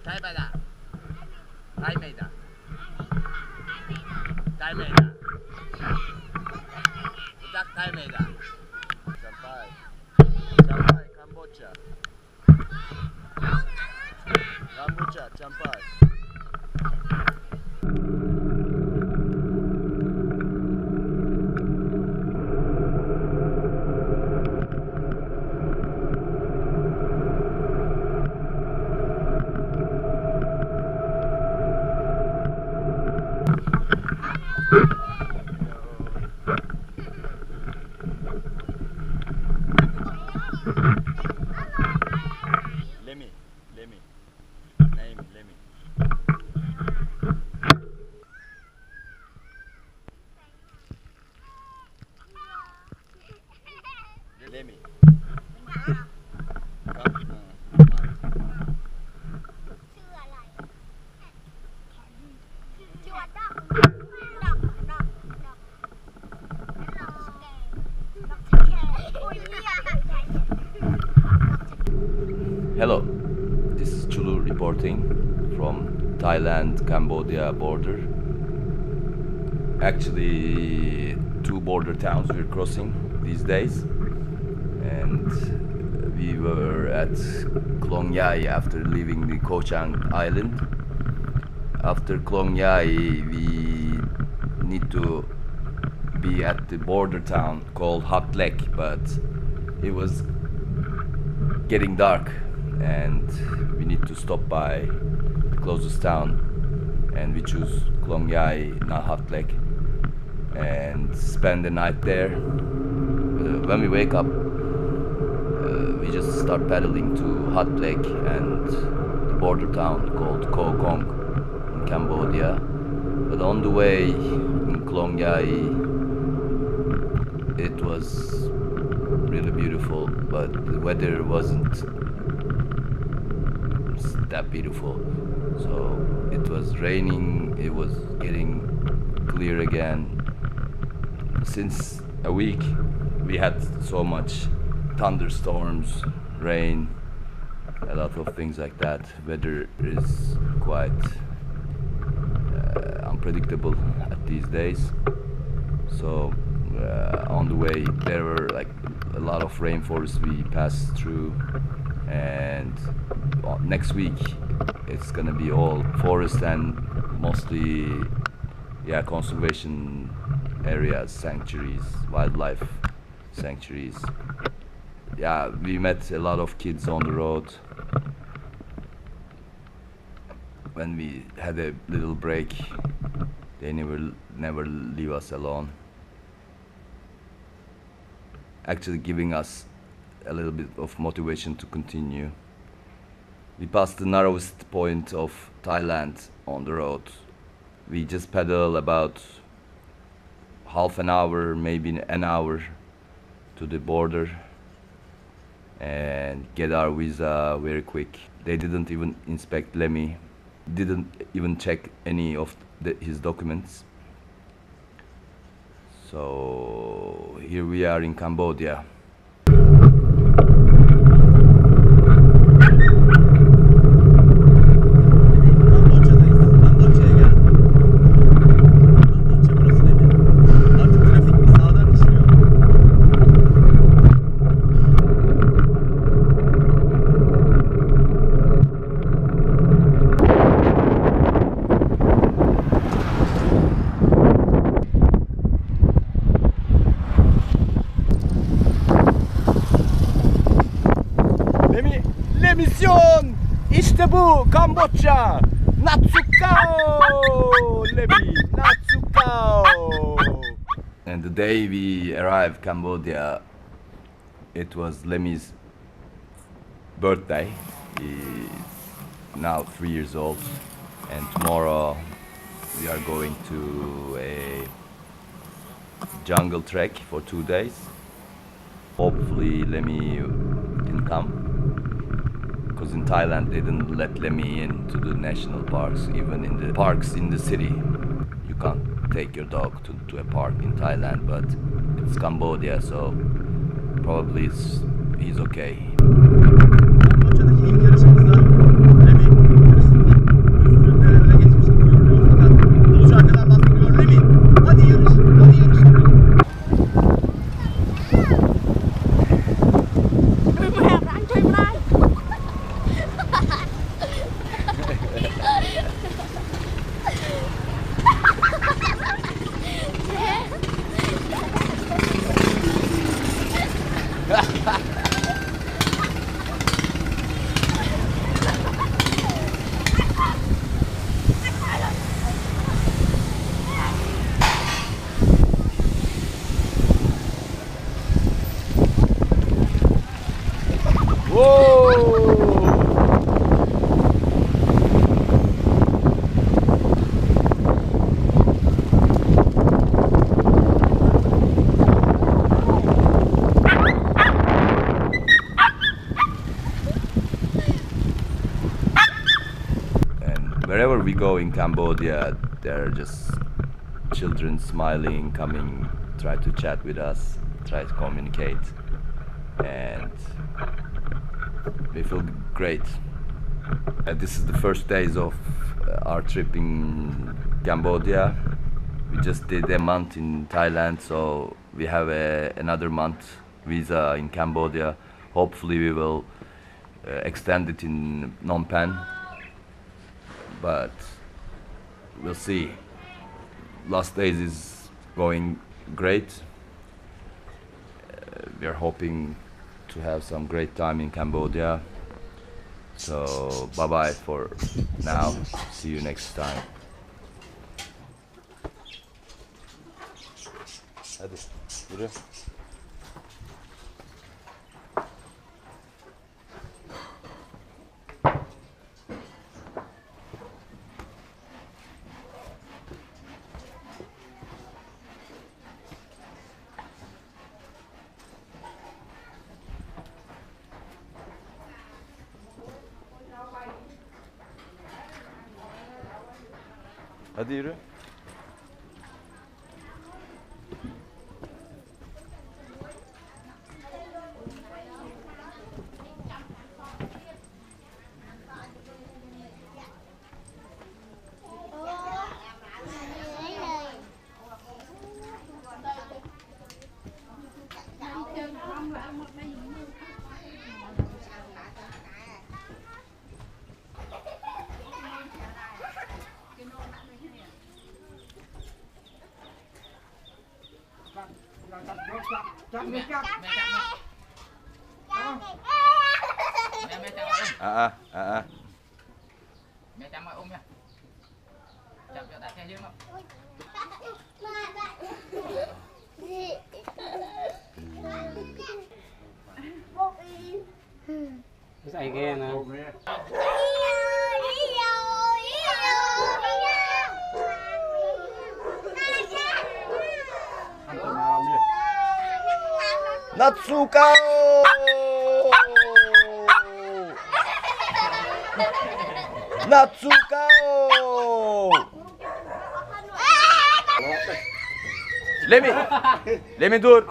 Thai meda. Thai meda. Thai meda. Utak Thai meda. Champai. Champai Kamboja. Kamboja, Champai. Lemmy, Lemmy, name Lemmy. Lemmy. Hello, this is Chulu reporting from Thailand Cambodia border. Actually, two border towns we're crossing these days, and we were at Klong Yai after leaving the Koh Chang Island. After Klong Yai, we need to be at the border town called Hot Lek, but it was getting dark and we need to stop by the closest town, and we choose Klong Yai, not Hot Lek, and spend the night there. When we wake up, we just start paddling to Hot Lek and the border town called Koh Kong in Cambodia. But on the way in Klong Yai, it was really beautiful, but the weather wasn't that beautiful. So it was raining, it was getting clear again. Since a week we had so much thunderstorms, rain, a lot of things like that. Weather is quite unpredictable at these days. So on the way there were like a lot of rainforests we passed through, and next week it's gonna be all forest and mostly conservation areas, sanctuaries, wildlife sanctuaries. We met a lot of kids on the road. When we had a little break, they never leave us alone, actually giving us a little bit of motivation to continue. We passed the narrowest point of Thailand on the road. We just pedal about half an hour, maybe an hour to the border and get our visa very quick. They didn't even inspect Lemmy, didn't even check any of his documents. So here we are in Cambodia. Mission! İşte bu Kamboçya! Natsukao! Lemmy! Natsukao! And the day we arrived Cambodia, it was Lemmy's birthday. He's now 3 years old, and tomorrow we are going to a jungle trek for 2 days. Hopefully Lemmy can come, because in Thailand they didn't let Lemmy into the national parks. Even in the parks in the city, you can't take your dog to a park in Thailand, but it's Cambodia, so probably he's okay. Kamboçya'daki ilk yarışımızda Lemmy we go in Cambodia, there are just children smiling, coming, try to chat with us, try to communicate, and we feel great. This is the first days of our trip in Cambodia. We just did a month in Thailand, so we have another month visa in Cambodia. Hopefully we will extend it in Phnom Penh, but we'll see. Last days is going great. We are hoping to have some great time in Cambodia. So bye bye for now. See you next time. Hadi yürü. Hadi yürü. Mẹ chăm ơi ôm nha. Chăm cho đặt theo dương không? Dạy ghe nè. Natsuka! Natsuka! Lemmy dur.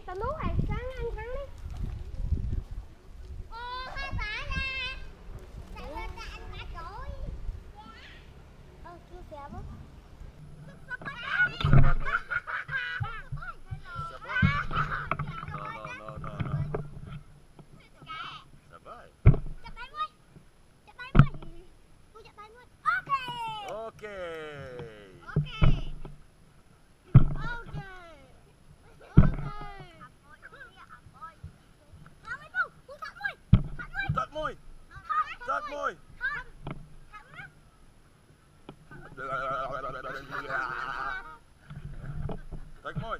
Tao nuốt rồi, sáng ăn thắng đi. Hai bả ra. Tại lên ta ăn bả trội. Chưa kẹp á. Môi. Tắt môi. Tắt môi.